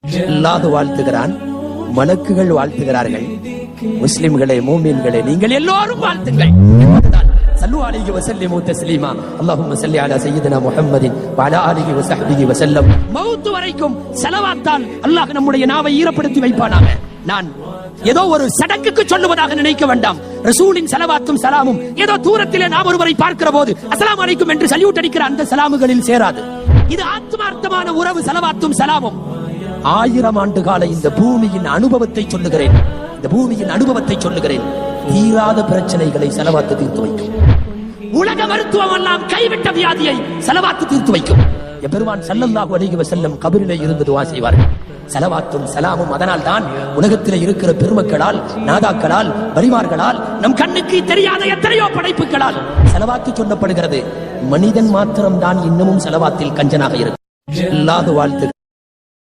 அல்லாஹ் வாழ்த்துகிறான், மலக்குகள் வாழ்த்துகிறார்கள். முஸ்லிம்களே, மூமின்களே, நீங்கள் எல்லோரும் வாழ்த்துங்கள். ஸல்லு அலைஹி வஸல்லிமு தஸ்லீமா. அல்லாஹும்ம ஸல்லி அலா சய்யிதினா முஹம்மதின் வ அலா ஆலிஹி வ ஸஹ்பிஹி வஸல்லம். மௌத் வரைக்கும் ஸலவாத்தால் அல்லாஹ் நம்முடைய நாவை ஈரப்படுத்தி வைப்பானாக. நான் ஏதோ ஒரு சடங்குக்கு சொல்லுவதாக நினைக்க வேண்டாம். ரசூலின் ஸலவாத்தும் ஸலாமும் ஏதோ தூரத்திலே நாம் ஒருவரை பார்க்கிற போது அஸ்ஸலாமு அலைக்கும் என்று சல்யூட் அடிக்கிற அந்த ஸலாமுகளில் சேராது. இது ஆத்மார்த்தமான உறவு. ஸலவாத்தும் ஸலாமும் 1000 ஆண்டு கால இந்த பூமியின் அனுபவத்தை சொல்லுகிறேன். இந்த பூமியின் அனுபவத்தை சொல்லுகிறேன். தீராத பிரச்சனைகளை ஸலவாத்து தீர்த்து வைக்கும். உலக மருத்துவம் எல்லாம் கைவிட்ட வியாதியை ஸலவாத்து தீர்த்து வைக்கும். எபெருமான் ஸல்லல்லாஹு அலைஹி வஸல்லம் கபரிலே இருந்து துஆ செய்வார்கள். ஸலவாத்தும் ஸலாமும் அதனால் தான் உலகத்திலே இருக்கிற பெருமக்களால், நாதாக்களால், வலிமார்களால், நம் கண்ணுக்கு தெரியாத எத்தனையோ படைப்புகளால் ஸலவாத்து சொல்லப்படுகிறது. மனிதன் மாத்திரம் தான் இன்னமும் ஸலவாத்தில் கஞ்சனாக இருக்கு. அல்லாஹ் வாழ்த்து.